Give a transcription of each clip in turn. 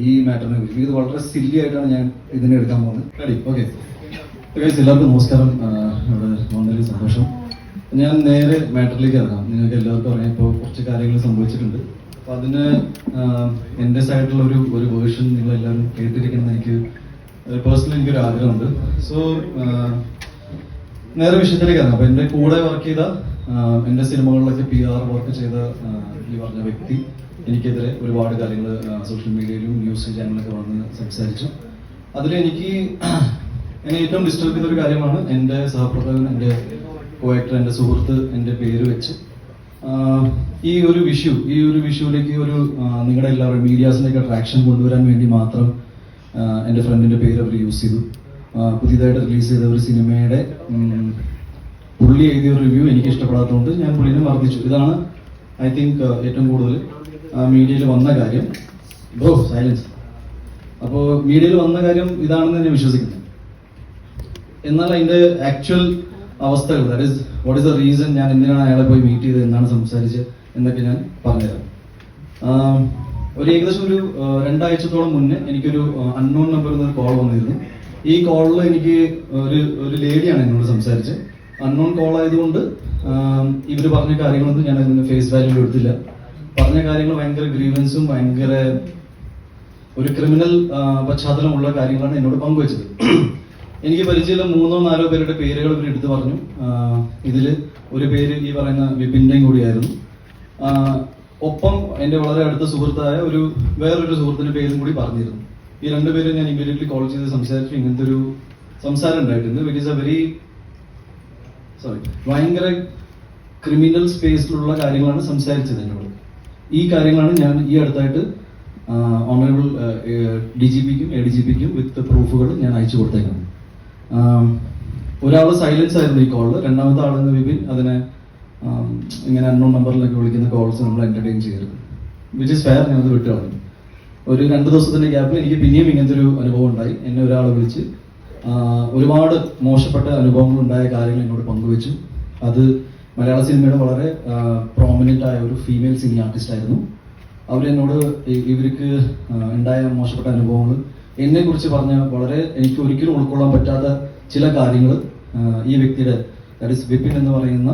ഈ മാറ്ററിനെ കുറിച്ച് ഇത് വളരെ സില്ലി ആയിട്ടാണ് ഞാൻ ഇതിനെ എടുക്കാൻ പോകുന്നത്. റെഡി? ഓക്കെ. എല്ലാവർക്കും നമസ്കാരം. ഇവിടെ വന്നതിൽ സന്തോഷം. ഞാൻ നേരെ മാറ്ററിലേക്ക് ഇറങ്ങാം. നിങ്ങൾക്ക് എല്ലാവർക്കും അറിയാം, ഇപ്പോൾ കുറച്ച് കാര്യങ്ങൾ സംഭവിച്ചിട്ടുണ്ട്. അപ്പോൾ അതിന് എൻ്റെ സൈഡിലുള്ള ഒരു വേർഷൻ നിങ്ങളെല്ലാവരും കേട്ടിരിക്കണം എനിക്ക് പേഴ്സണലി എനിക്കൊരു ആഗ്രഹമുണ്ട്. സോ നേരെ വിഷയത്തിലേക്ക് ഇറങ്ങാം. അപ്പോൾ എൻ്റെ കൂടെ വർക്ക് ചെയ്ത എൻ്റെ സിനിമകളിലൊക്കെ PR വർക്ക് ചെയ്ത ഈ പറഞ്ഞ വ്യക്തി എനിക്കെതിരെ ഒരുപാട് കാര്യങ്ങൾ സോഷ്യൽ മീഡിയയിലും ന്യൂസ് ചാനലിലൊക്കെ വന്ന് സംസാരിച്ചു. അതിലെനിക്ക് എന്നെ ഏറ്റവും ഡിസ്റ്റർബ് ചെയ്തൊരു കാര്യമാണ് എൻ്റെ സഹപ്രവർത്തകൻ, എൻ്റെ കോ-ആക്ടർ, എൻ്റെ സുഹൃത്ത് എൻ്റെ പേര് വെച്ച് ഈ ഒരു വിഷുവിലേക്ക് ഒരു നിങ്ങളുടെ എല്ലാവരും മീഡിയാസിൻ്റെയൊക്കെ ട്രാക്ഷൻ കൊണ്ടുവരാൻ വേണ്ടി മാത്രം എൻ്റെ ഫ്രണ്ടിൻ്റെ പേര് അവർ യൂസ് ചെയ്തു. പുതിയതായിട്ട് റിലീസ് ചെയ്ത ഒരു സിനിമയുടെ പുള്ളി എഴുതിയ ഒരു റിവ്യൂ എനിക്ക് ഇഷ്ടപ്പെടാത്തതുകൊണ്ട് ഞാൻ പുള്ളിനെ മർദ്ദിച്ചു. ഇതാണ് ഐ തിങ്ക് ഏറ്റവും കൂടുതൽ മീഡിയയിൽ വന്ന കാര്യം. Bro silence. അപ്പോൾ മീഡിയയിൽ വന്ന കാര്യം ഇതാണെന്ന് ഞാൻ വിശ്വസിക്കുന്നത്. എന്നാൽ അതിൻ്റെ ആക്ച്വൽ അവസ്ഥകൾ, that is what is the reason, ഞാൻ എന്തിനാണ് അയാളെ പോയി മീറ്റ് ചെയ്തത്, എന്താണ് സംസാരിച്ചത് എന്നൊക്കെ ഞാൻ പറഞ്ഞുതരാം. ഏകദേശം ഒരു 2 ആഴ്ചത്തോളം മുന്നേ എനിക്കൊരു അൺനോൺ നമ്പറിൽ നിന്ന് കോൾ വന്നിരുന്നു. ഈ കോളിൽ എനിക്ക് ഒരു ലേഡിയാണ് എന്നോട് സംസാരിച്ചത്. അൺനോൺ കോൾ ആയതുകൊണ്ട് ഇവർ പറഞ്ഞ കാര്യങ്ങളൊന്നും ഞാൻ അതിന് ഫേസ് വാല്യൂ എടുത്തില്ല. പറഞ്ഞ കാര്യങ്ങൾ ഭയങ്കര ഗ്രീവൻസും ഭയങ്കര ഒരു ക്രിമിനൽ പശ്ചാത്തലമുള്ള കാര്യങ്ങളാണ് എന്നോട് പങ്കുവച്ചത്. എനിക്ക് പരിചയമുള്ള 3-4 പേരുടെ പേരുകൾ ഇവർ എടുത്തു പറഞ്ഞു. ഇതിൽ ഒരു പേര് ഈ പറയുന്ന വിപിൻ്റെയും കൂടിയായിരുന്നു. ഒപ്പം എൻ്റെ വളരെ അടുത്ത സുഹൃത്തായ വേറൊരു സുഹൃത്തിൻ്റെ പേരും കൂടി പറഞ്ഞിരുന്നു. ഈ 2 പേരും ഞാൻ ഇമ്മീഡിയറ്റ്ലി കോൾ ചെയ്ത് സംസാരിച്ചു. ഇങ്ങനത്തെ ഒരു സംസാരം ഉണ്ടായിട്ടുണ്ട്. വിറ്റ് ഈസ് എ ഭയങ്കര ക്രിമിനൽ സ്പേസിലുള്ള കാര്യങ്ങളാണ് സംസാരിച്ചത് എന്നോട്. ഈ കാര്യങ്ങളാണ് ഞാൻ ഈ അടുത്തായിട്ട് ഓണറബിൾ DGPക്കും ADGPക്കും വിത്ത് പ്രൂഫുകൾ ഞാൻ അയച്ചു കൊടുത്തേക്കുന്നത്. ഒരാൾ സൈലൻസ് ആയിരുന്നു ഈ കോളിൽ, രണ്ടാമത്തെ ആളെന്ന് വിപിൻ അതിനെ ഇങ്ങനെ അൺനോൺ നമ്പറിലൊക്കെ വിളിക്കുന്ന കോൾസ് നമ്മൾ എന്റർടൈൻ ചെയ്യരുത്. Which is fair. ഞാനത് വിട്ടു കളഞ്ഞു. ഒരു 2 ദിവസത്തിന്റെ ഗ്യാപ്പിൽ എനിക്ക് പിന്നെയും ഇങ്ങനത്തെ ഒരു അനുഭവം ഉണ്ടായി. എന്നെ ഒരാൾ വിളിച്ച് ഒരുപാട് മോശപ്പെട്ട അനുഭവങ്ങൾ ഉണ്ടായ കാര്യങ്ങൾ എന്നോട് പങ്കുവെച്ചു. അത് മലയാള സിനിമയുടെ വളരെ പ്രോമിനന്റ് ആയ ഒരു ഫീമെയിൽ സിനി ആർട്ടിസ്റ്റ് ആയിരുന്നു. അവരെന്നോട് ഇവർക്ക് ഉണ്ടായ മോശപ്പെട്ട അനുഭവങ്ങൾ എന്നെ കുറിച്ച് പറഞ്ഞ വളരെ എനിക്ക് ഒരിക്കലും ഉൾക്കൊള്ളാൻ പറ്റാത്ത ചില കാര്യങ്ങൾ ഈ വ്യക്തിയുടെ, ദാറ്റ് ഈസ് വിപിൻ എന്ന് പറയുന്ന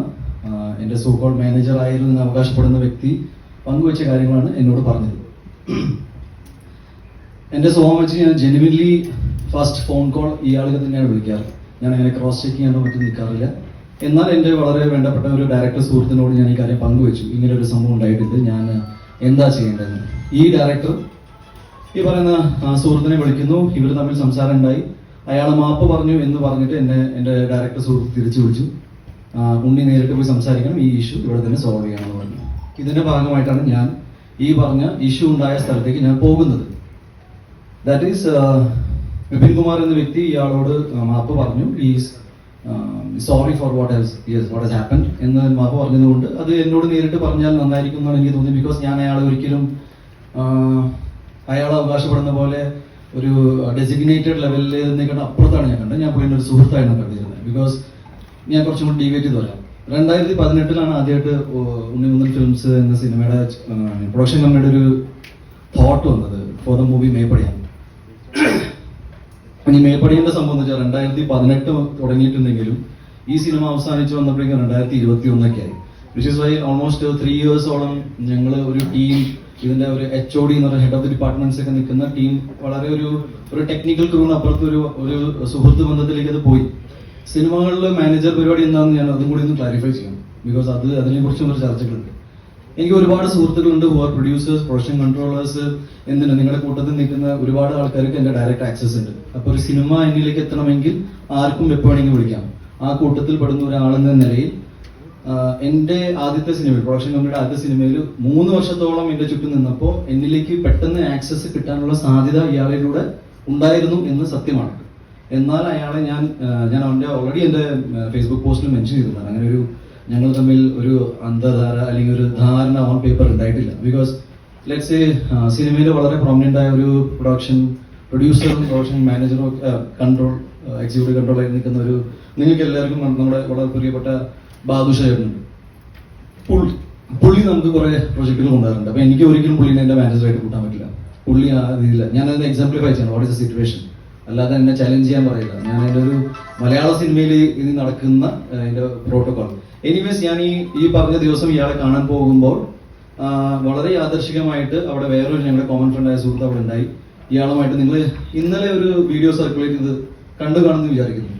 എൻ്റെ സോ കോൾഡ് മാനേജർ ആയിരുന്നു എന്ന് അവകാശപ്പെടുന്ന വ്യക്തി പങ്കുവെച്ച കാര്യങ്ങളാണ് എന്നോട് പറഞ്ഞത്. എൻ്റെ സ്വഭാവം വെച്ച് ഞാൻ ജെനുവിൻലി ഫസ്റ്റ് ഫോൺ കോൾ ഇയാൾക്ക് തന്നെയാണ് വിളിക്കാറ്. ഞാൻ അങ്ങനെ ക്രോസ് ചെക്ക് ചെയ്യാനോ മറ്റും നിൽക്കാറില്ല. എന്നാൽ എൻ്റെ വളരെ വേണ്ടപ്പെട്ട ഒരു ഡയറക്ടർ സുഹൃത്തിനോട് ഞാൻ ഈ കാര്യം പങ്കുവെച്ചു. ഇങ്ങനെ ഒരു സംഭവം ഉണ്ടായിട്ടുണ്ട്, ഞാൻ എന്താ ചെയ്യേണ്ടതെന്ന്. ഈ ഡയറക്ടർ ഈ പറയുന്ന സുഹൃത്തിനെ വിളിക്കുന്നു. ഇവർ തമ്മിൽ സംസാരം ഉണ്ടായി. അയാൾ മാപ്പ് പറഞ്ഞു എന്ന് പറഞ്ഞിട്ട് എൻ്റെ ഡയറക്ടർ സുഹൃത്ത് തിരിച്ചു വിളിച്ചു. ഉണ്ണി നേരിട്ട് പോയി സംസാരിക്കണം, ഈ ഇഷ്യൂ ഇവിടെ തന്നെ സോൾവ് ചെയ്യണമെന്ന് പറഞ്ഞു. ഇതിന്റെ ഭാഗമായിട്ടാണ് ഞാൻ ഈ പറഞ്ഞ ഇഷ്യൂ ഉണ്ടായ സ്ഥലത്തേക്ക് ഞാൻ പോകുന്നത്. ദാറ്റ് ഈസ് വിപിൻ കുമാർ എന്ന വ്യക്തി ഇയാളോട് മാപ്പ് പറഞ്ഞു. Is sorry for what has happened എന്ന് മാപ്പ് പറഞ്ഞതുകൊണ്ട് അത് എന്നോട് നേരിട്ട് പറഞ്ഞാൽ നന്നായിരിക്കും എന്നാണ് എനിക്ക് തോന്നി. ബിക്കോസ് ഞാൻ അയാളെ ഒരിക്കലും അയാൾ അവകാശപ്പെടുന്ന പോലെ ഒരു ഡെസിഗ്നേറ്റഡ് ലെവലിൽ നിൽക്കുന്ന അപ്പുറത്താണ് ഞാൻ കണ്ടത്. ഞാൻ പോയിട്ട് ഒരു സുഹൃത്തായിരുന്നു കണ്ടിരുന്നത്. ബിക്കോസ് ഞാൻ കുറച്ചും കൂടി ഡീവേറ്റ് ചെയ്ത് പറയാം. 2018 ആദ്യമായിട്ട് ഉണ്ണിമുന്നൽ ഫിലിംസ് എന്ന സിനിമയുടെ പ്രൊഡക്ഷൻ കമ്പനിയുടെ ഒരു തോട്ട് വന്നത് ഫോർ ദ മൂവി മേപ്പടിയാണ്. ഈ മേപ്പടിയുടെ സംഭവം എന്ന് വെച്ചാൽ 2018 തുടങ്ങിയിട്ടുണ്ടെങ്കിലും ഈ സിനിമ അവസാനിച്ച് വന്നപ്പോഴേക്കും 2021 ആയി. വിച്ച് ഇസ് വൈ ഓൾമോസ്റ്റ് 3 ഇയേഴ്സോളം ഞങ്ങൾ ഒരു ടീം, ഇതിന്റെ ഒരു HOD എന്ന് പറയുന്ന ഹെഡ് ഓഫ് ദി ഡിപ്പാർട്ട്മെന്റ്സ് ഒക്കെ നിൽക്കുന്ന ടീം വളരെ ഒരു ടെക്നിക്കൽ ക്രൂവിന് അപ്പുറത്ത് ഒരു സുഹൃത്ത് ബന്ധത്തിലേക്ക് അത് പോയി. സിനിമകളിൽ മാനേജർ പരിപാടി എന്താണെന്ന് ഞാൻ അതും കൂടി ഒന്ന് ക്ലാരിഫൈ ചെയ്യണം. ബിക്കോസ് അതിനെ കുറിച്ചും ഒരു ചർച്ചകളുണ്ട്. എനിക്ക് ഒരുപാട് സുഹൃത്തുക്കളുണ്ട് who are producers, production controllers, നിങ്ങളുടെ കൂട്ടത്തിൽ നിൽക്കുന്ന ഒരുപാട് ആൾക്കാർക്ക് എൻ്റെ ഡയറക്റ്റ് ആക്സസ് ഉണ്ട്. അപ്പോൾ ഒരു സിനിമ എന്നിലേക്ക് എത്തണമെങ്കിൽ ആർക്കും എപ്പോൾ വേണമെങ്കിൽ വിളിക്കാം. ആ കൂട്ടത്തിൽ പെടുന്ന ഒരാളെന്ന നിലയിൽ എൻ്റെ ആദ്യത്തെ സിനിമയിൽ, പ്രൊഡക്ഷൻ കമ്പനിയുടെ ആദ്യത്തെ സിനിമയിൽ 3 വർഷത്തോളം എൻ്റെ ചുറ്റും നിന്നപ്പോൾ എന്നിലേക്ക് പെട്ടെന്ന് ആക്സസ് കിട്ടാനുള്ള സാധ്യത ഇയാളിലൂടെ ഉണ്ടായിരുന്നു എന്ന് സത്യമാണ്. എന്നാൽ അയാളെ ഞാൻ അവൻ്റെ ഓൾറെഡി എൻ്റെ ഫേസ്ബുക്ക് പോസ്റ്റിൽ മെൻഷൻ ചെയ്തിട്ടുണ്ട്. അങ്ങനെ ഞങ്ങൾ തമ്മിൽ ഒരു അന്തർധാര അല്ലെങ്കിൽ ഒരു ധാരണ ഓൺ പേപ്പർ ഉണ്ടായിട്ടില്ല. ബിക്കോസ് ലെറ്റ്സ് സിനിമയിൽ വളരെ പ്രോമിനന്റ് ആയ ഒരു പ്രൊഡ്യൂസറും പ്രൊഡക്ഷൻ മാനേജറും എക്സിക്യൂട്ടീവ് കൺട്രോളായി നിൽക്കുന്ന നിങ്ങൾക്ക് എല്ലാവർക്കും നമ്മുടെ വളരെ പ്രിയപ്പെട്ട ബാദുഷായിരുന്നു. പുള്ളി നമുക്ക് കുറെ പ്രൊജക്ടുകൾ കൊണ്ടുവരുന്നുണ്ട്. അപ്പൊ എനിക്ക് ഒരിക്കലും പുള്ളിനെ എൻ്റെ മാനേജറായിട്ട് കൂട്ടാൻ പറ്റില്ല. പുള്ളി ആ രീതിയിൽ ഞാൻ അതിനെ എക്സാംപ്ലിഫൈ ചെയ്യണം വാട്ട് ഇസ് ദ സിറ്റുവേഷൻ, അല്ലാതെ എന്നെ ചലഞ്ച് ചെയ്യാൻ പറയില്ല. ഞാൻ അതിൻ്റെ ഒരു മലയാള സിനിമയിൽ ഇത് നടക്കുന്ന അതിൻ്റെ പ്രോട്ടോകോൾ. എനിവേസ് ഞാൻ ഈ പറഞ്ഞ ദിവസം ഇയാളെ കാണാൻ പോകുമ്പോൾ വളരെ യാദർശികമായിട്ട് അവിടെ വേറൊരു ഞങ്ങളുടെ കോമൺ ഫ്രണ്ടായ സുഹൃത്ത് അവിടെ ഉണ്ടായി. ഇയാളുമായിട്ട് നിങ്ങൾ ഇന്നലെ ഒരു വീഡിയോ സർക്കുലേറ്റ് ചെയ്ത് കാണുമെന്ന് വിചാരിക്കുന്നു.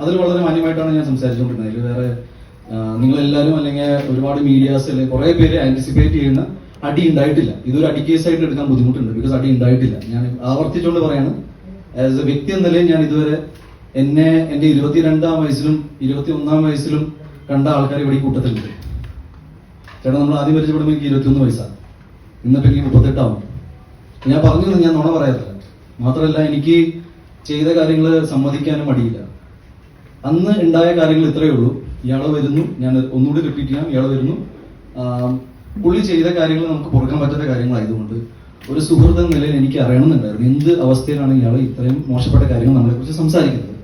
അതിൽ വളരെ മാന്യമായിട്ടാണ് ഞാൻ സംസാരിച്ചുകൊണ്ടിരുന്നത്. അതിൽ വേറെ നിങ്ങളെല്ലാവരും അല്ലെങ്കിൽ ഒരുപാട് മീഡിയാസ് അല്ലെങ്കിൽ കുറെ പേര് ആന്റിസിപ്പേറ്റ് ചെയ്യുന്ന അടി ഉണ്ടായിട്ടില്ല. ഇതൊരു അടി കേസായിട്ട് എടുക്കാൻ ബുദ്ധിമുട്ടുണ്ട്, ബിക്കോസ് അടി ഉണ്ടായിട്ടില്ല. ഞാൻ ആവർത്തിച്ചുകൊണ്ട് പറയാണ്, ആസ് എ വ്യക്തി എന്ന നിലയിൽ ഞാൻ ഇതുവരെ എന്നെ എൻ്റെ 22-ാം വയസ്സിലും 21-ാം വയസ്സിലും കണ്ട ആൾക്കാർ ഇവിടെ ഈ കൂട്ടത്തിലുണ്ട്. ചേട്ടാ, നമ്മൾ ആദ്യം പരിചയപ്പെടുമ്പോൾ എനിക്ക് 21 വയസ്സാണ്, ഇന്നിപ്പോൾ എനിക്ക് 38 ആവും. ഞാൻ പറഞ്ഞു, ഞാൻ നുണ പറയാറില്ല. മാത്രമല്ല, എനിക്ക് ചെയ്ത കാര്യങ്ങൾ സമ്മതിക്കാനും മടിയില്ല. അന്ന് ഉണ്ടായ കാര്യങ്ങൾ ഇത്രയേ ഉള്ളൂ. ഇയാളെ വരുന്നു, ഞാൻ ഒന്നുകൂടി റിപ്പീറ്റ് ചെയ്യാം, ഇയാളെ വരുന്നു. പുള്ളി ചെയ്ത കാര്യങ്ങൾ നമുക്ക് പുറക്കാൻ പറ്റാത്ത കാര്യങ്ങളായതുകൊണ്ട് ഒരു സുഹൃത്ത് എന്ന നിലയിൽ എനിക്ക് അറിയണമെന്നുണ്ടായിരുന്നു എന്ത് അവസ്ഥയിലാണ് ഇയാൾ ഇത്രയും മോശപ്പെട്ട കാര്യങ്ങൾ നമ്മളെ കുറിച്ച് സംസാരിക്കുന്നത്.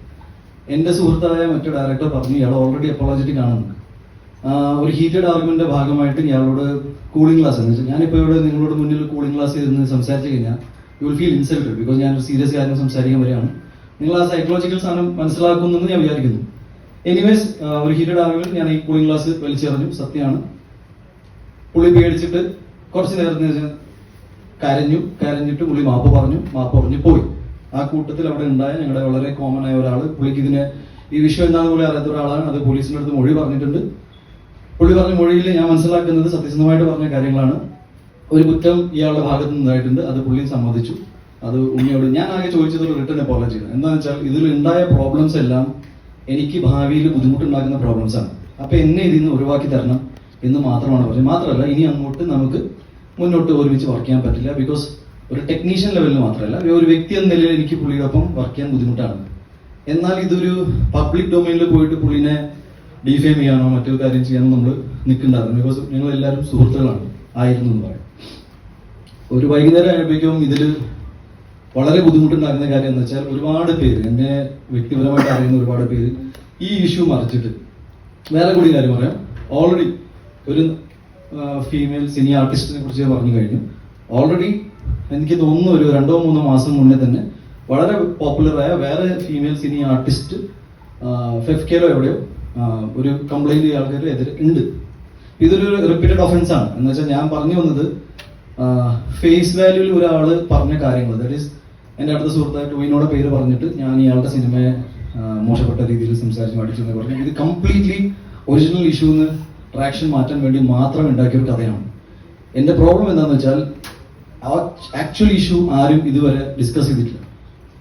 എൻ്റെ സുഹൃത്തായ മറ്റു ഡയറക്ടർ പറഞ്ഞു ഇയാൾ ഓൾറെഡി അപ്പോളജറ്റിക് ആണെന്ന്. ഒരു ഹീറ്റഡ് ആർഗ്യുമെന്റിന്റെ ഭാഗമായിട്ട് ഇയാളോട് കൂളിംഗ് ക്ലാസ് എന്ന് വെച്ചാൽ, ഞാനിപ്പോൾ ഇവിടെ നിങ്ങളോട് മുന്നിൽ കൂളിംഗ് ക്ലാസ് ഇരുന്ന് സംസാരിച്ചു കഴിഞ്ഞാൽ you will feel insulted, because ഞാൻ ഒരു സീരിയസ് കാര്യം സംസാരിക്കാൻ വരികയാണ്. നിങ്ങൾ ആ സൈക്കോളജിക്കൽ സാധനം മനസ്സിലാക്കുന്നെന്ന് ഞാൻ വിചാരിക്കുന്നു. എനിവേസ്, ഒരു ഹീറ്റഡ് ആർഗ്യുമെന്റ് ഞാൻ ഈ കൂളിംഗ് ക്ലാസ് വലിച്ചെറിഞ്ഞു. സത്യമാണ്, പുള്ളി പേടിച്ചിട്ട് കുറച്ച് നേരത്തിന് കരഞ്ഞിട്ട് പുള്ളി മാപ്പ് പറഞ്ഞു പോയി. ആ കൂട്ടത്തിൽ അവിടെ ഉണ്ടായ ഞങ്ങളുടെ വളരെ കോമൺ ആയ ഒരാൾ, പുള്ളിക്ക് ഈ വിഷയം എന്താണെന്ന് പോലും അറിയാത്ത ഒരാളാണ്. അത് പോലീസിന്റെ അടുത്ത് മൊഴി പറഞ്ഞിട്ടുണ്ട്. പുള്ളി പറഞ്ഞ മൊഴിയിൽ ഞാൻ മനസ്സിലാക്കുന്നത് സത്യസന്ധമായിട്ട് പറഞ്ഞ കാര്യങ്ങളാണ്. ഒരു കുറ്റം ഇയാളുടെ ഭാഗത്ത് നിന്നായിട്ടുണ്ട്, അത് പുള്ളി സമ്മതിച്ചു. അത് ഉണ്ണിയോട് ഞാൻ ആകെ ചോദിച്ചത് ഒരു റിട്ടേൺ അപ്പോളജി ആണ്. എന്താണെന്ന് വെച്ചാൽ ഇതിൽ ഉണ്ടായ പ്രോബ്ലംസ് എല്ലാം എനിക്ക് ഭാവിയിൽ ബുദ്ധിമുട്ടുണ്ടാക്കുന്ന പ്രോബ്ലംസ് ആണ്. അപ്പൊ എന്നെ ഇതിൽ നിന്ന് ഒഴിവാക്കി തരണം എന്ന് മാത്രമാണ് പറഞ്ഞത്. മാത്രമല്ല, ഇനി അങ്ങോട്ട് നമുക്ക് മുന്നോട്ട് ഒരുമിച്ച് വർക്ക് ചെയ്യാൻ പറ്റില്ല, ബിക്കോസ് ഒരു ടെക്നീഷ്യൻ ലെവലിൽ മാത്രമല്ല ഒരു വ്യക്തി എന്ന നിലയിൽ എനിക്ക് പുള്ളിയോടൊപ്പം വർക്ക് ചെയ്യാൻ ബുദ്ധിമുട്ടാണ്. എന്നാൽ ഇതൊരു പബ്ലിക് ഡൊമൈനിൽ പോയിട്ട് പുള്ളിനെ ഡിഫെയിം ചെയ്യാനോ മറ്റൊരു കാര്യം ചെയ്യാനോ നമ്മൾ നിൽക്കുന്നുണ്ടായിരുന്നു. ബിക്കോസ് ഞങ്ങൾ എല്ലാവരും സുഹൃത്തുക്കളാണ് ആയിരുന്നു എന്ന് പറയും. ഒരു വൈകുന്നേരം ആയപ്പോഴേക്കും ഇതിൽ വളരെ ബുദ്ധിമുട്ടുണ്ടാകുന്ന കാര്യം എന്ന് വെച്ചാൽ ഒരുപാട് പേര്, എന്നെ വ്യക്തിപരമായിട്ട് അറിയുന്ന ഒരുപാട് പേര് ഈ ഇഷ്യൂ മറിച്ചിട്ട് വേറെ കൂടി കാര്യം പറയാം. ഓൾറെഡി ഒരു ഫീമെയിൽ സിനി ആർട്ടിസ്റ്റിനെ കുറിച്ച് പറഞ്ഞു കഴിഞ്ഞു. ഓൾറെഡി എനിക്ക് തോന്നുന്നു ഒരു 2-3 മാസം മുന്നേ തന്നെ വളരെ പോപ്പുലറായ വേറെ ഫീമെയിൽ സിനി ആർട്ടിസ്റ്റ് ഫെഫ്കേലോ എവിടെയോ ഒരു കംപ്ലൈന്റ് ആൾക്കാർ എതിരെ ഉണ്ട്. ഇതൊരു റിപ്പീറ്റഡ് ഒഫൻസ് ആണ്. എന്ന് വെച്ചാൽ ഞാൻ പറഞ്ഞു വന്നത് ഫേസ് വാല്യൂവിൽ ഒരാൾ പറഞ്ഞ കാര്യങ്ങൾ, ദാറ്റ് ഈസ് എൻ്റെ അടുത്ത സുഹൃത്തായിട്ട് ടോവിനോടെ പേര് പറഞ്ഞിട്ട് ഞാൻ ഇയാളുടെ സിനിമയെ മോശപ്പെട്ട രീതിയിൽ സംസാരിച്ച് മടിച്ചു എന്ന് പറഞ്ഞു. ഇത് കംപ്ലീറ്റ്ലി ഒറിജിനൽ ഇഷ്യൂന്ന് ട്രാക്ഷൻ മാറ്റാൻ വേണ്ടി മാത്രം ഉണ്ടാക്കിയ ഒരു കഥയാണ്. എൻ്റെ പ്രോബ്ലം എന്താണെന്ന് വെച്ചാൽ ആ ആക്ച്വൽ ഇഷ്യൂ ആരും ഇതുവരെ ഡിസ്കസ് ചെയ്തിട്ടില്ല.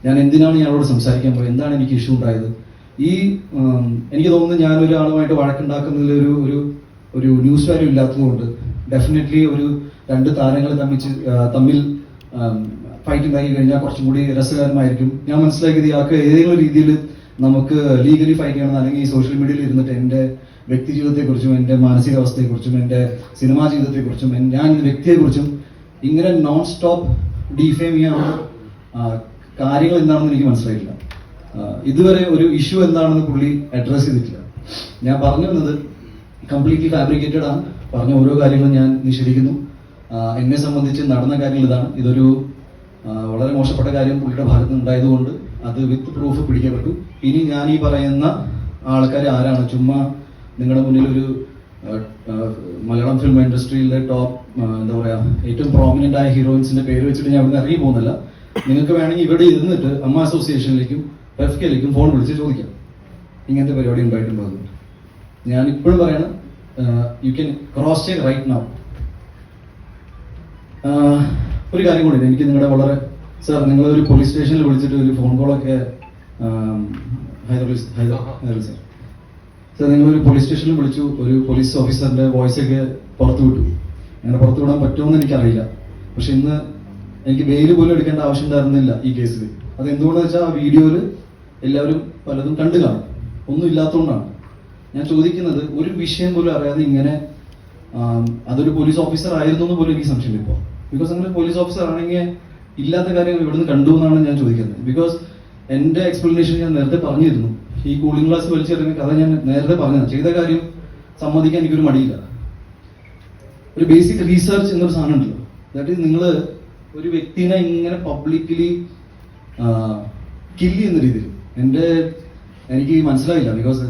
ഞാൻ എന്തിനാണ് ഇയാളോട് സംസാരിക്കാൻ പോയത്, എന്താണ് എനിക്ക് ഇഷ്യൂ ഉണ്ടായത്. എനിക്ക് തോന്നുന്നു ഞാൻ ഒരാളുമായിട്ട് വഴക്കുണ്ടാക്കുന്നതിൽ ഒരു ന്യൂസ് വാല്യൂ ഇല്ലാത്തതുകൊണ്ട് ഡെഫിനറ്റ്ലി ഒരു 2 താരങ്ങൾ തമ്മിൽ ഫൈറ്റ് ഉണ്ടാക്കി കഴിഞ്ഞാൽ കുറച്ചും കൂടി രസകരമായിരിക്കും. ഞാൻ മനസ്സിലാക്കിയത് ഇയാൾക്ക് ഏതെങ്കിലും രീതിയിൽ നമുക്ക് ലീഗലി ഫൈറ്റ് ചെയ്യണം, അല്ലെങ്കിൽ ഈ സോഷ്യൽ മീഡിയയിൽ ഇരുന്നിട്ട് എൻ്റെ വ്യക്തി ജീവിതത്തെക്കുറിച്ചും എൻ്റെ മാനസികാവസ്ഥയെക്കുറിച്ചും എൻ്റെ സിനിമാ ജീവിതത്തെക്കുറിച്ചും ഞാൻ വ്യക്തിയെക്കുറിച്ചും ഇങ്ങനെ നോൺ സ്റ്റോപ്പ് ഡിഫെയിം ചെയ്യാനുള്ള കാര്യങ്ങൾ എന്താണെന്ന് എനിക്ക് മനസ്സിലായില്ല. ഇതുവരെ ഒരു ഇഷ്യൂ എന്താണെന്ന് പുള്ളി അഡ്രസ് ചെയ്തിട്ടില്ല. ഞാൻ പറഞ്ഞു വന്നത് കംപ്ലീറ്റ്ലി ഫാബ്രിക്കേറ്റഡ് ആണ്. പറഞ്ഞ ഓരോ കാര്യങ്ങളും ഞാൻ നിഷേധിക്കുന്നു. എന്നെ സംബന്ധിച്ച് നടന്ന കാര്യങ്ങൾ ഇതാണ്. ഇതൊരു വളരെ മോശപ്പെട്ട കാര്യം പുള്ളിയുടെ ഭാഗത്ത് നിന്ന് ഉണ്ടായതുകൊണ്ട് അത് വിത്ത് പ്രൂഫ് പിടിക്കപ്പെട്ടു. ഇനി ഞാൻ ഈ പറയുന്ന ആൾക്കാർ ആരാണ്, ചുമ്മാ നിങ്ങളുടെ മുന്നിൽ ഒരു മലയാളം ഫിലിം ഇൻഡസ്ട്രിയിലെ ടോപ്പ് എന്താ പറയാ ഏറ്റവും പ്രോമിനന്റ് ആയ ഹീറോയിൻസിന്റെ പേര് വെച്ചിട്ട് ഞാൻ അവിടെ ഇറങ്ങി പോകുന്നില്ല. നിങ്ങൾക്ക് വേണമെങ്കിൽ ഇവിടെ ഇരുന്നിട്ട് അമ്മ അസോസിയേഷനിലേക്കും ഫെഫ്കയിലേക്കും ഫോൺ വിളിച്ച് ചോദിക്കാം ഇങ്ങനത്തെ പരിപാടി ഉണ്ടായിട്ടുണ്ടോ. ഞാൻ ഇപ്പോഴും പറയണം, you can cross check right now. ഒരു കാര്യം കൂടി എനിക്ക് നിങ്ങളുടെ വളരെ സാർ, നിങ്ങൾ ഒരു പോലീസ് സ്റ്റേഷനിൽ വിളിച്ചിട്ട് ഒരു ഫോൺ കോളൊക്കെ സാർ നിങ്ങളൊരു പോലീസ് സ്റ്റേഷനിൽ വിളിച്ചു, ഒരു പോലീസ് ഓഫീസറിന്റെ വോയിസ് ഒക്കെ പുറത്തു വിട്ടു. അങ്ങനെ പുറത്തു വിടാൻ പറ്റുമെന്ന് എനിക്കറിയില്ല. പക്ഷെ ഇന്ന് എനിക്ക് ബെയിൽ പോലും എടുക്കേണ്ട ആവശ്യം ഉണ്ടായിരുന്നില്ല ഈ കേസിൽ. അത് എന്തുകൊണ്ടെന്ന് വെച്ചാൽ ആ വീഡിയോയിൽ എല്ലാവരും പലതും കണ്ടു കാണും, ഒന്നും ഇല്ലാത്തതുകൊണ്ടാണ്. ഞാൻ ചോദിക്കുന്നത്, ഒരു വിഷയം പോലും അറിയാതെ ഇങ്ങനെ അതൊരു പോലീസ് ഓഫീസർ ആയിരുന്നു എന്ന് പോലും എനിക്ക് സംശയം ഇപ്പോൾ. ബിക്കോസ് അങ്ങനെ പോലീസ് ഓഫീസർ ആണെങ്കിൽ ഇല്ലാത്ത കാര്യങ്ങൾ ഇവിടുന്ന് കണ്ടു എന്നാണ് ഞാൻ ചോദിക്കുന്നത്. ബിക്കോസ് എൻ്റെ എക്സ്പ്ലനേഷൻ ഞാൻ നേരത്തെ പറഞ്ഞിരുന്നു. ഈ കൂളിംഗ് ഗ്ലാസ് വലിച്ചെറിയുന്ന കഥ ഞാൻ നേരത്തെ പറഞ്ഞതാണ്. ചെയ്ത കാര്യം സമ്മതിക്കാൻ എനിക്കൊരു മടിയില്ല. ഒരു ബേസിക് റീസർച്ച് എന്നൊരു സാധനം ഉണ്ടല്ലോ, ദാറ്റ് ഈസ് നിങ്ങൾ ഒരു വ്യക്തിനെ ഇങ്ങനെ പബ്ലിക്കലി കില്ല് ചെയ്യുന്ന രീതിയിൽ എനിക്ക് മനസ്സിലായില്ല. ബിക്കോസ്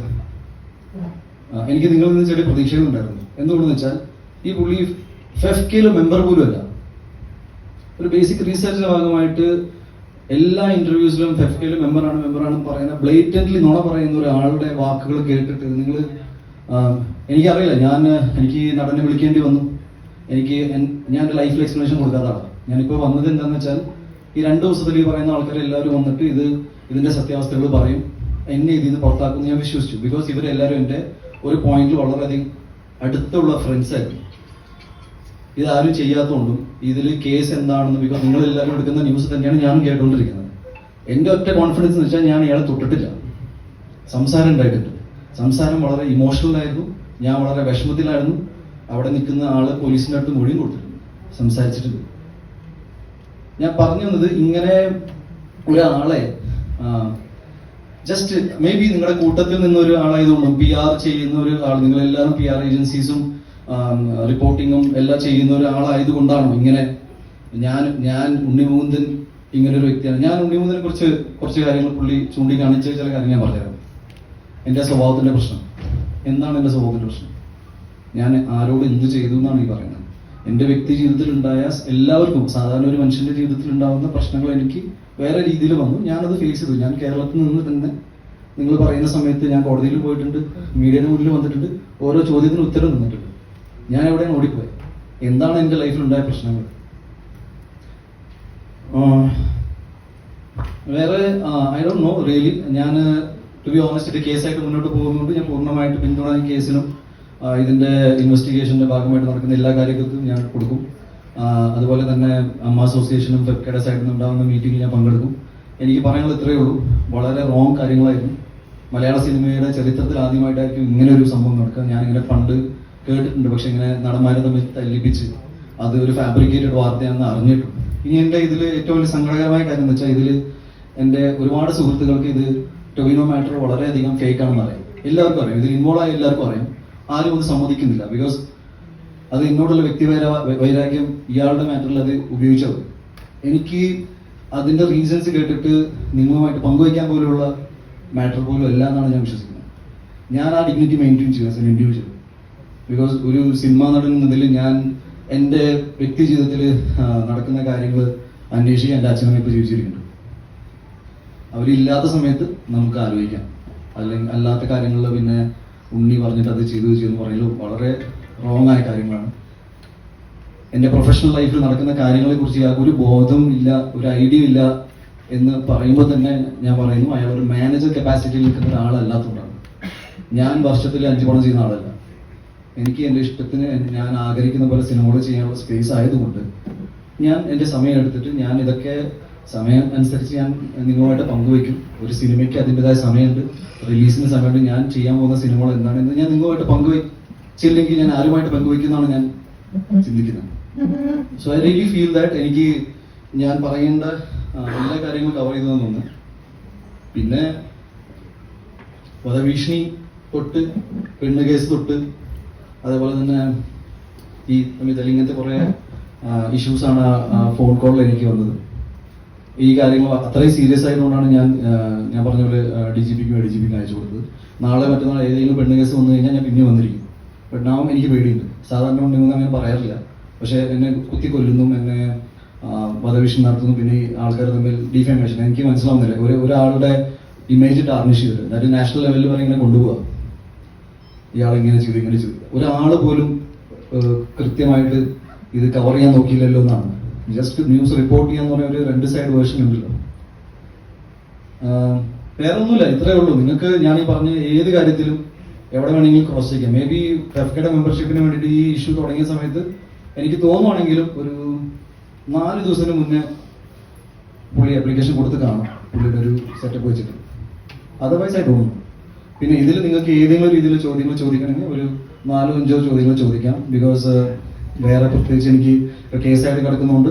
എനിക്ക് നിങ്ങളിൽ നിന്ന് ചെറിയ പ്രതീക്ഷകളുണ്ടായിരുന്നു. എന്തുകൊണ്ടെന്ന് വെച്ചാൽ ഈ പുള്ളി ഫെഫ്കയിലെ മെമ്പർ പോലും അല്ല. ഒരു ബേസിക് റീസെർച്ചിന്റെ ഭാഗമായിട്ട് എല്ലാ ഇന്റർവ്യൂസിലും ഫെഫ്കയിലെ മെമ്പറാണ് പറയുന്ന ബ്ലേറ്റന്റ്ലി നുണ പറയുന്ന ഒരാളുടെ വാക്കുകൾ കേട്ടിട്ട് നിങ്ങൾ എനിക്കറിയില്ല. എനിക്ക് നടനെ വിളിക്കേണ്ടി വന്നു. ഞാൻ എൻ്റെ ലൈഫിൽ എക്സ്പ്ലനേഷൻ കൊടുക്കാത്തതാണ്. ഞാനിപ്പോൾ വന്നത് എന്താണെന്ന് വെച്ചാൽ ഈ 2 ദിവസത്തിൽ ഈ പറയുന്ന ആൾക്കാർ എല്ലാവരും വന്നിട്ട് ഇതിന്റെ സത്യാവസ്ഥകൾ പറയും, എന്നെ ഇതിൽ നിന്ന് പുറത്താക്കുമെന്ന് ഞാൻ വിശ്വസിച്ചു. ബിക്കോസ് ഇവരെല്ലാവരും എൻ്റെ ഒരു പോയിന്റിൽ വളരെയധികം അടുത്തുള്ള ഫ്രണ്ട്സ് ആയിരുന്നു. ഇതാരും ചെയ്യാത്തതുകൊണ്ടും ഇതിൽ കേസ് എന്താണെന്ന്, ബിക്കോസ് നിങ്ങളെല്ലാവരും എടുക്കുന്ന ന്യൂസ് തന്നെയാണ് ഞാൻ കേട്ടുകൊണ്ടിരിക്കുന്നത്. എൻ്റെ ഒറ്റ കോൺഫിഡൻസ് എന്ന് വെച്ചാൽ ഞാൻ ഇയാളെ തൊട്ടിട്ടില്ല. സംസാരം ഉണ്ടായിട്ടുണ്ട്. സംസാരം വളരെ ഇമോഷണൽ ആയിരുന്നു. ഞാൻ വളരെ വിഷമത്തിലായിരുന്നു. അവിടെ നിൽക്കുന്ന ആള് പോലീസിൻ്റെ അടുത്ത് മൊഴിയും കൊടുത്തിട്ടുണ്ട്, സംസാരിച്ചിട്ടുണ്ട്. ഞാൻ പറഞ്ഞു വന്നത് ഇങ്ങനെ ഒരാളെ ജസ്റ്റ് മേ ബി നിങ്ങളുടെ കൂട്ടത്തിൽ നിന്ന് ഒരു ആളായതുകൊണ്ടും PR ചെയ്യുന്ന ഒരു ആൾ, നിങ്ങളെല്ലാവരും PR ഏജൻസീസും റിപ്പോർട്ടിങ്ങും എല്ലാം ചെയ്യുന്ന ഒരാളായതുകൊണ്ടാണോ ഇങ്ങനെ ഞാൻ ഉണ്ണിമുകുന്ദൻ ഇങ്ങനെ ഒരു വ്യക്തിയാണ്. ഞാൻ ഉണ്ണിമുകുന്ദനെ കുറിച്ച് കുറച്ച് കാര്യങ്ങൾ പുള്ളി ചൂണ്ടിക്കാണിച്ച ചില കാര്യങ്ങൾ ഞാൻ പറഞ്ഞുതരാം. എൻ്റെ സ്വഭാവത്തിന്റെ പ്രശ്നം എന്താണ്? എൻ്റെ സ്വഭാവത്തിന്റെ പ്രശ്നം ഞാൻ ആരോട് എന്ത് ചെയ്തു എന്നാണ് ഈ പറയുന്നത്. എൻ്റെ വ്യക്തി ജീവിതത്തിൽ ഉണ്ടായ എല്ലാവർക്കും, സാധാരണ ഒരു മനുഷ്യന്റെ ജീവിതത്തിൽ ഉണ്ടാകുന്ന പ്രശ്നങ്ങൾ എനിക്ക് വേറെ രീതിയിൽ വന്നു. ഞാനത് ഫേസ് ചെയ്തു. ഞാൻ കേരളത്തിൽ നിന്ന് തന്നെ നിങ്ങൾ പറയുന്ന സമയത്ത് ഞാൻ കോടതിയിൽ പോയിട്ടുണ്ട്, മീഡിയയുടെ മുന്നിൽ വന്നിട്ടുണ്ട്, ഓരോ ചോദ്യത്തിന് ഉത്തരം നിന്നിട്ടുണ്ട്. ഞാൻ എവിടെയാണ് ഓടിപ്പോയത്? എന്താണ് എൻ്റെ ലൈഫിൽ ഉണ്ടായ പ്രശ്നങ്ങൾ? വേറെ ഐ ഡോണ്ട് നോ റിയലി. ഞാൻ ടു ബി ഓണസ്റ്റ് ഇത് കേസായിട്ട് മുന്നോട്ട് പോകുന്നതുകൊണ്ട് ഞാൻ പൂർണ്ണമായിട്ട് പിന്തുണ ഈ കേസിനും ഇതിന്റെ ഇൻവെസ്റ്റിഗേഷന്റെ ഭാഗമായിട്ട് നടക്കുന്ന എല്ലാ കാര്യങ്ങൾക്കും ഞാൻ കൊടുക്കും. അതുപോലെ തന്നെ അമ്മ അസോസിയേഷനും ഫെഫ്കയുടെ സൈഡിൽ നിന്ന് ഉണ്ടാകുന്ന മീറ്റിംഗിൽ ഞാൻ പങ്കെടുക്കും. എനിക്ക് പറയാനുള്ളത് ഇത്രയേ ഉള്ളൂ. വളരെ റോങ് കാര്യങ്ങളായിരുന്നു. മലയാള സിനിമയുടെ ചരിത്രത്തിൽ ആദ്യമായിട്ടായിരിക്കും ഇങ്ങനെ ഒരു സംഭവം നടക്കുക. ഞാനിങ്ങനെ പണ്ട് കേട്ടിട്ടുണ്ട്, പക്ഷെ ഇങ്ങനെ നടന്മാരെ തമ്മിൽ തല്ലിപ്പിച്ച് അത് ഒരു ഫാബ്രിക്കേറ്റഡ് വാർത്തയാണെന്ന് അറിഞ്ഞിട്ടുണ്ട്. ഇനി എൻ്റെ ഇതിൽ ഏറ്റവും വലിയ സങ്കടകരമായ കാര്യം എന്ന് വെച്ചാൽ ഇതിൽ എൻ്റെ ഒരുപാട് സുഹൃത്തുക്കൾക്ക് ഇത് ടൊവിനോ മാറ്റർ വളരെയധികം ഫേക്ക് ആണെന്ന് അറിയാം. എല്ലാവർക്കും അറിയാം, ഇതിൽ ഇൻവോൾവ് ആയ എല്ലാവർക്കും അറിയാം. ആരും അത് സമ്മതിക്കുന്നില്ല. ബിക്കോസ് അത് എന്നോടുള്ള വൈരാഗ്യം ഇയാളുടെ മാറ്ററിൽ അത് ഉപയോഗിച്ചത്. എനിക്ക് അതിന്റെ റീസൺസ് കേട്ടിട്ട് നിങ്ങളുമായിട്ട് പങ്കുവയ്ക്കാൻ പോലുള്ള മാറ്റർ പോലും അല്ല എന്നാണ് ഞാൻ വിശ്വസിക്കുന്നത്. ഞാൻ ആ ഡിഗ്നിറ്റി മെയിൻറ്റെയിൻ ചെയ്യുക ഇൻഡിവിജ്വൽ. ബിക്കോസ് ഒരു സിനിമാ നടൻ എന്നതിൽ ഞാൻ എൻ്റെ വ്യക്തി ജീവിതത്തിൽ നടക്കുന്ന കാര്യങ്ങൾ അന്വേഷിക്കാൻ എൻ്റെ അച്ഛനമ്മ ഇപ്പോൾ ജീവിച്ചിരിക്കുന്നുണ്ട്. അവരില്ലാത്ത സമയത്ത് നമുക്ക് ആലോചിക്കാം. അല്ലെങ്കിൽ അല്ലാത്ത കാര്യങ്ങളിൽ പിന്നെ ഉണ്ണി പറഞ്ഞിട്ട് അത് ചെയ്തു എന്ന് പറയുന്നത് വളരെ റോങ് ആയ കാര്യങ്ങളാണ്. എൻ്റെ പ്രൊഫഷണൽ ലൈഫിൽ നടക്കുന്ന കാര്യങ്ങളെ കുറിച്ച് അയാൾക്ക് ഒരു ബോധം ഇല്ല, ഒരു ഐഡിയ ഇല്ല എന്ന് പറയുമ്പോൾ തന്നെ ഞാൻ പറയുന്നു അയാൾ ഒരു മാനേജർ കപ്പാസിറ്റിയിൽ നിൽക്കുന്ന ഒരാളല്ലാത്തതുകൊണ്ടാണ്. ഞാൻ വർഷത്തിൽ 5 പടം ചെയ്യുന്ന ആളല്ല. എനിക്ക് എൻ്റെ ഇഷ്ടത്തിന് ഞാൻ ആഗ്രഹിക്കുന്ന പോലെ സിനിമകൾ ചെയ്യാനുള്ള സ്പേസ് ആയതുകൊണ്ട് ഞാൻ എൻ്റെ സമയം എടുത്തിട്ട് ഞാൻ ഇതൊക്കെ സമയം അനുസരിച്ച് ഞാൻ നിങ്ങളുമായിട്ട് പങ്കുവയ്ക്കും. ഒരു സിനിമയ്ക്ക് അതിൻ്റെതായ സമയമുണ്ട്, റിലീസിന് സമയമുണ്ട്. ഞാൻ ചെയ്യാൻ പോകുന്ന സിനിമകൾ എന്താണെന്ന് ഞാൻ നിങ്ങളുമായിട്ട് പങ്കുവയ്ച്ചില്ലെങ്കിൽ ഞാൻ ആരുമായിട്ട് പങ്കുവയ്ക്കുന്നതാണ് ഞാൻ ചിന്തിക്കുന്നത്. So I really feel that എനിക്ക് ഞാൻ പറയേണ്ട എല്ലാ കാര്യങ്ങളും കവർ ചെയ്തതെന്ന് തോന്നുന്നു. പിന്നെ വധഭീഷണി തൊട്ട് പെണ്ണ് കേസ് തൊട്ട് അതേപോലെ തന്നെ ഈ ഇങ്ങനത്തെ കുറേ ഇഷ്യൂസാണ് ഫോൺ കോളിൽ എനിക്ക് വന്നത്. ഈ കാര്യങ്ങൾ അത്രയും സീരിയസ് ആയതുകൊണ്ടാണ് ഞാൻ പറഞ്ഞ പോലെ DGPക്കും ADGPക്കും അയച്ചു കൊടുത്തത്. നാളെ മറ്റന്നാൾ ഏതെങ്കിലും പെണ്ണ് കേസ് വന്നു കഴിഞ്ഞാൽ ഞാൻ പിന്നെ വന്നിരിക്കും. പെണ്ണാവും എനിക്ക് പേടിയുണ്ട്. സാധാരണ ഉണ്ടെങ്കിൽ അങ്ങനെ പറയാറില്ല. പക്ഷെ എന്നെ കുത്തി കൊല്ലുന്നു, എന്നെ വധഭീഷണി നടത്തുന്നു, പിന്നെ ഈ ആൾക്കാർ തമ്മിൽ ഡിഫേമേഷൻ എനിക്ക് മനസ്സിലാവുന്നില്ല. ഒരാളുടെ ഇമേജ് ടാർണിഷ് ചെയ്തിട്ട് അതായത് നാഷണൽ ലെവലിൽ വരെ ഇങ്ങനെ കൊണ്ടുപോകാം. ഇയാൾ ഇങ്ങനെ ചെയ്തു. ഒരാൾ പോലും കൃത്യമായിട്ട് ഇത് കവർ ചെയ്യാൻ നോക്കിയില്ലല്ലോ എന്നാണ്. ജസ്റ്റ് ന്യൂസ് റിപ്പോർട്ട് ചെയ്യാന്ന് പറഞ്ഞ ഒരു 2 സൈഡ് വേർഷൻ ഉണ്ടല്ലോ. വേറെ ഒന്നുമില്ല, ഇത്രയേ ഉള്ളൂ. നിങ്ങൾക്ക് ഞാൻ ഈ പറഞ്ഞ ഏത് കാര്യത്തിലും എവിടെ വേണമെങ്കിലും ക്രോസ് ചെയ്യാം. മേ ബി ഫെഫ്കയുടെ മെമ്പർഷിപ്പിന് വേണ്ടിയിട്ട് ഈ ഇഷ്യൂ തുടങ്ങിയ സമയത്ത് എനിക്ക് തോന്നുവാണെങ്കിലും ഒരു 4 ദിവസത്തിന് മുന്നേ പുള്ളി ആപ്ലിക്കേഷൻ കൊടുത്ത് കാണാം, പുള്ളിയുടെ ഒരു സെറ്റപ്പ് വെച്ചിട്ട്. അതർവൈസ് ആയി തോന്നുന്നു. പിന്നെ ഇതിൽ നിങ്ങൾക്ക് ഏതെങ്കിലും രീതിയിൽ ചോദ്യങ്ങൾ ചോദിക്കണമെങ്കിൽ ഒരു 4-5 ചോദ്യങ്ങൾ ചോദിക്കാം. ബിക്കോസ് വേറെ പ്രത്യേകിച്ച് എനിക്ക് കേസായിട്ട് കിടക്കുന്നതുകൊണ്ട്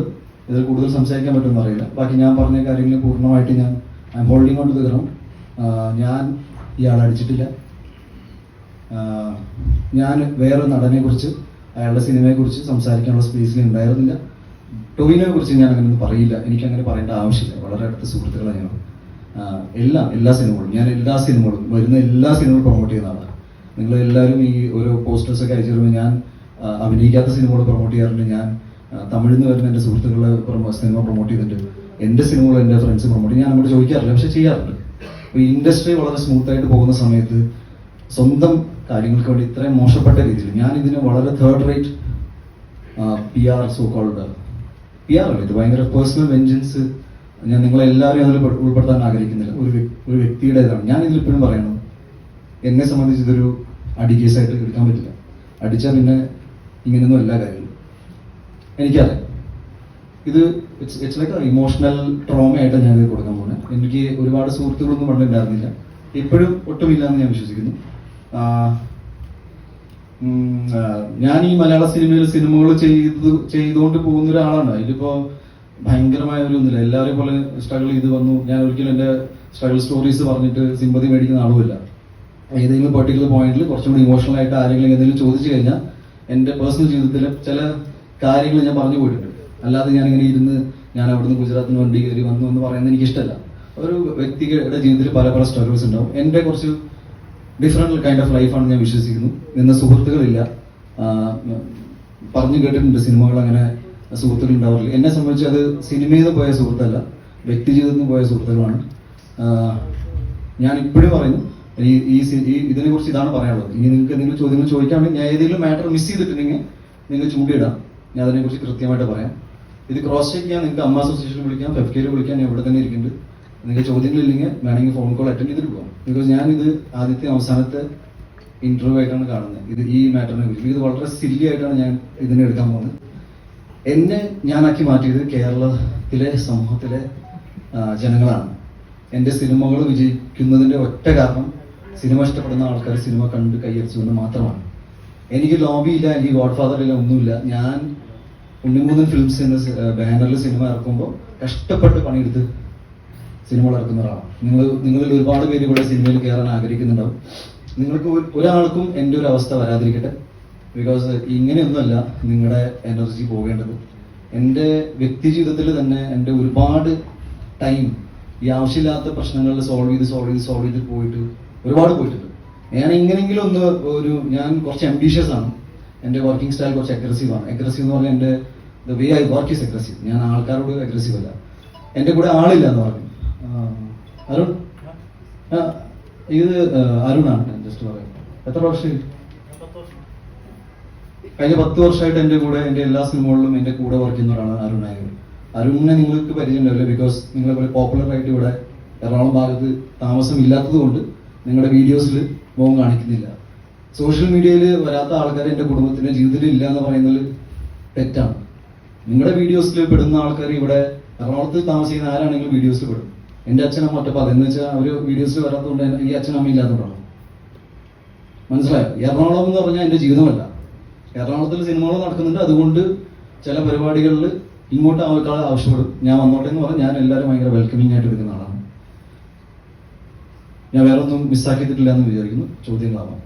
ഇതിൽ കൂടുതൽ സംസാരിക്കാൻ പറ്റുമെന്ന് അറിയില്ല. ബാക്കി ഞാൻ പറഞ്ഞ കാര്യങ്ങൾ പൂർണ്ണമായിട്ട് ഞാൻ I am holding on to the ground. ഞാൻ ഇയാളെ അടിച്ചിട്ടില്ല. ഞാൻ വേറെ നടനെ കുറിച്ച് അയാളുടെ സിനിമയെ കുറിച്ച് സംസാരിക്കാനുള്ള സ്പേസിൽ ഉണ്ടായിരുന്നില്ല. ടോവിനോയെ കുറിച്ച് ഞാൻ അങ്ങനെ പറയില്ല, എനിക്ക് അങ്ങനെ പറയേണ്ട ആവശ്യമില്ല. വളരെ അടുത്ത സുഹൃത്തുക്കളാണ് ഞങ്ങൾ. എല്ലാ സിനിമകളും ഞാൻ വരുന്ന എല്ലാ സിനിമകളും പ്രൊമോട്ട് ചെയ്യുന്ന ആളാണ്. നിങ്ങൾ എല്ലാവരും ഈ ഓരോ പോസ്റ്റേഴ്സൊക്കെ അയച്ചു തരുമ്പോൾ ഞാൻ അഭിനയിക്കാത്ത സിനിമകൾ പ്രൊമോട്ട് ചെയ്യാറുണ്ട്. ഞാൻ തമിഴിൽ നിന്ന് വരുന്ന എൻ്റെ സുഹൃത്തുക്കളെ സിനിമ പ്രൊമോട്ട് ചെയ്തിട്ടുണ്ട്. എൻ്റെ സിനിമകൾ എൻ്റെ ഫ്രണ്ട്സ് പ്രൊമോട്ട് ചെയ്യും. ഞാൻ അങ്ങോട്ട് ചോദിക്കാറില്ല, പക്ഷെ ചെയ്യാറുണ്ട്. അപ്പോൾ ഈ ഇൻഡസ്ട്രി വളരെ സ്മൂത്തായിട്ട് പോകുന്ന സമയത്ത് സ്വന്തം കാര്യങ്ങൾക്ക് വേണ്ടി ഇത്രയും മോശപ്പെട്ട രീതിയിൽ ഞാൻ ഇതിന് വളരെ തേർഡ് റേറ്റ് PR PR അല്ല, ഇത് ഭയങ്കര പേഴ്സണൽ വെഞ്ചൻസ്. ഞാൻ നിങ്ങളെല്ലാവരും അതിൽ ഉൾപ്പെടുത്താൻ ആഗ്രഹിക്കുന്നില്ല. ഒരു വ്യക്തിയുടേതാണ്. ഞാൻ ഇതിലിപ്പോഴും പറയണം, എന്നെ സംബന്ധിച്ച് ഇതൊരു അടി കേസായിട്ട് എടുക്കാൻ പറ്റില്ല. അടിച്ചാൽ പിന്നെ ഇങ്ങനെയൊന്നും എല്ലാ കാര്യങ്ങളും എനിക്കറിയാം. ഇത് ഇറ്റ്സ് ലൈക്ക് ഇമോഷണൽ ട്രോമയായിട്ട് ഞാൻ ഇത് കൊടുക്കാൻ പോകുന്നത്. എനിക്ക് ഒരുപാട് സുഹൃത്തുക്കളൊന്നും പണ്ടുണ്ടായിരുന്നില്ല, ഇപ്പോഴും ഒട്ടുമില്ല എന്ന് ഞാൻ വിശ്വസിക്കുന്നു. ഞാൻ ഈ മലയാള സിനിമകൾ ചെയ്തുകൊണ്ട് പോകുന്ന ഒരാളാണ്. ഇതിപ്പോ ഭയങ്കരമായ ഒരു ഒന്നുമില്ല. എല്ലാവരെയും പോലെ സ്ട്രഗിൾ ചെയ്ത് വന്നു. ഞാൻ ഒരിക്കലും എൻ്റെ സ്ട്രഗിൾ സ്റ്റോറീസ് പറഞ്ഞിട്ട് സിമ്പതി മേടിക്കുന്ന ആളുമില്ല. ഏതെങ്കിലും പെർട്ടിക്കുലർ പോയിന്റിൽ കുറച്ചും കൂടി ഇമോഷണൽ ആയിട്ട് ആരെങ്കിലും എന്തെങ്കിലും ചോദിച്ചു കഴിഞ്ഞാൽ എൻ്റെ പേഴ്സണൽ ജീവിതത്തിലെ ചില കാര്യങ്ങൾ ഞാൻ പറഞ്ഞു പോയിട്ടുണ്ട്. അല്ലാതെ ഞാനിങ്ങനെ ഇരുന്ന് ഞാൻ അവിടുന്ന് ഗുജറാത്തിന് വണ്ടി കയറി വന്നു എന്ന് പറയുന്നത് എനിക്ക് ഇഷ്ടമല്ല. ഒരു വ്യക്തിയുടെ ജീവിതത്തിൽ പല സ്ട്രഗിൾസ് ഉണ്ടാവും. എൻ്റെ കുറച്ച് ഡിഫറെന്റ് കൈൻഡ് ഓഫ് ലൈഫാണ് ഞാൻ വിശ്വസിക്കുന്നു. ഇന്ന് സുഹൃത്തുക്കളില്ല. പറഞ്ഞു കേട്ടിട്ടുണ്ട് സിനിമകൾ അങ്ങനെ സുഹൃത്തുക്കൾ ഉണ്ടാവാറില്ല. എന്നെ സംബന്ധിച്ച് അത് സിനിമയിൽ നിന്ന് പോയ സുഹൃത്തല്ല, വ്യക്തി ജീവിതത്തിൽ നിന്ന് പോയ സുഹൃത്തുക്കളാണ്. ഞാൻ ഇപ്പോഴും പറയുന്നു, ഇതിനെ കുറിച്ച് ഇതാണ് പറയാനുള്ളത്. ഇനി നിങ്ങൾക്ക് എന്തെങ്കിലും ചോദ്യങ്ങൾ ചോദിക്കുകയാണെങ്കിൽ ഞാൻ ഏതെങ്കിലും മാറ്റർ മിസ് ചെയ്തിട്ടുണ്ടെങ്കിൽ നിങ്ങൾ ചൂണ്ടിയിടാം, ഞാൻ അതിനെക്കുറിച്ച് കൃത്യമായിട്ട് പറയാം. ഇത് ക്രോസ് ചെക്ക് ചെയ്യാൻ നിങ്ങൾക്ക് അമ്മ അസോസിയേഷനിൽ വിളിക്കാം, FKയിൽ വിളിക്കാം. ഞാൻ ഇവിടെ തന്നെ ഇരിക്കുന്നുണ്ട്. നിങ്ങൾക്ക് ചോദ്യങ്ങളില്ലെങ്കിൽ വേണമെങ്കിൽ ഫോൺ കോൾ അറ്റൻഡ് ചെയ്തിട്ട് പോകാം. ബിക്കോസ് ഞാനിത് ആദ്യത്തെ അവസാനത്തെ ഇന്റർവ്യൂ ആയിട്ടാണ് കാണുന്നത്. ഈ മാറ്ററിനെ കുറിച്ച് ഇത് വളരെ സില്ലി ആയിട്ടാണ് ഞാൻ ഇതിനെ എടുക്കാൻ പോകുന്നത്. എന്നെ ഞാനാക്കി മാറ്റിയത് കേരളത്തിലെ സമൂഹത്തിലെ ജനങ്ങളാണ്. എൻ്റെ സിനിമകൾ വിജയിക്കുന്നതിൻ്റെ ഒറ്റ കാരണം സിനിമ ഇഷ്ടപ്പെടുന്ന ആൾക്കാർ സിനിമ കണ്ട് കൈയടിച്ചുകൊണ്ട് മാത്രമാണ്. എനിക്ക് ലോബിയില്ല, എനിക്ക് ഗോഡ് ഫാദർ ഇല്ല, ഒന്നുമില്ല. ഞാൻ ഉണ്ണിമൂന്നൻ ഫിലിംസ് എന്ന ബാനറിൽ സിനിമ ഇറക്കുമ്പോൾ കഷ്ടപ്പെട്ട് പണിയെടുത്ത് സിനിമകൾ ഇറക്കുന്ന ഒരാളാണ്. നിങ്ങളിൽ ഒരുപാട് പേര് ഇവിടെ സിനിമയിൽ കയറാൻ ആഗ്രഹിക്കുന്നുണ്ടാവും. നിങ്ങൾക്ക് ഒരാൾക്കും എൻ്റെ ഒരു അവസ്ഥ വരാതിരിക്കട്ടെ. ബിക്കോസ് ഇങ്ങനെയൊന്നുമല്ല നിങ്ങളുടെ എനർജി പോകേണ്ടത്. എൻ്റെ വ്യക്തി ജീവിതത്തിൽ തന്നെ എൻ്റെ ഒരുപാട് ടൈം ഈ ആവശ്യമില്ലാത്ത പ്രശ്നങ്ങളിൽ സോൾവ് ചെയ്ത് ഒരുപാട് പോയിട്ടുണ്ട്. ഞാൻ എങ്ങനെയെങ്കിലും ഞാൻ കുറച്ച് അംബീഷ്യസ് ആണ്. എൻ്റെ വർക്കിംഗ് സ്റ്റൈൽ കുറച്ച് അഗ്രസീവ് എന്ന് പറഞ്ഞാൽ എൻ്റെ the way I work is aggressive. ഞാൻ ആൾക്കാരോട് അഗ്രസീവ് അല്ല. എൻ്റെ കൂടെ ആളില്ല എന്ന് പറഞ്ഞു. അരുൺ, ഇത് അരുണാണ്. ഞാൻ ജസ്റ്റ് പറയാം, എത്ര വർഷം കഴിഞ്ഞ 10 വർഷമായിട്ട് എൻ്റെ കൂടെ എൻ്റെ എല്ലാ സിനിമകളിലും എൻ്റെ കൂടെ വർക്ക് ചെയ്യുന്ന ഒരാളാണ് അരുൺ നായർ. അരുണിനെ നിങ്ങൾക്ക് പരിചയമുണ്ടാവില്ല, ബിക്കോസ് നിങ്ങൾ പോപ്പുലർ ആയിട്ട് ഇവിടെ എറണാകുളം ഭാഗത്ത് താമസം ഇല്ലാത്തത് കൊണ്ട് നിങ്ങളുടെ വീഡിയോസിൽ മുഖം കാണിക്കുന്നില്ല. സോഷ്യൽ മീഡിയയിൽ വരാത്ത ആൾക്കാർ എൻ്റെ കുടുംബത്തിൻ്റെ ജീവിതത്തിൽ ഇല്ല എന്ന് പറയുന്നത് തെറ്റാണ്. നിങ്ങളുടെ വീഡിയോസിൽ പെടുന്ന ആൾക്കാർ ഇവിടെ എറണാകുളത്ത് താമസിക്കുന്ന ആരാണെങ്കിലും വീഡിയോസിൽ പെടും. എൻ്റെ അച്ഛനമ്മ ഒറ്റപ്പാ, എന്ന് വെച്ചാൽ അവർ വീഡിയോസിൽ വരാത്തതുകൊണ്ട് ഈ അച്ഛനമ്മ ഇല്ലാത്തതുകൊണ്ടാണ്. മനസ്സിലായോ? എറണാകുളം എന്ന് പറഞ്ഞാൽ എൻ്റെ ജീവിതമല്ല. എറണാകുളത്തിൽ സിനിമകൾ നടക്കുന്നുണ്ട്, അതുകൊണ്ട് ചില പരിപാടികളിൽ ഇങ്ങോട്ട് ആൾക്കാർ ആവശ്യപ്പെടും. ഞാൻ വന്നോട്ടെ എന്ന് പറഞ്ഞാൽ ഞാൻ എല്ലാവരും ഭയങ്കര വെൽക്കമിങ് ആയിട്ട് എടുക്കുന്ന ആളാണ്. ഞാൻ വേറെ ഒന്നും മിസ്സാക്കിയിട്ടില്ല എന്ന് വിചാരിക്കുന്നു. ചോദ്യങ്ങളാവാം.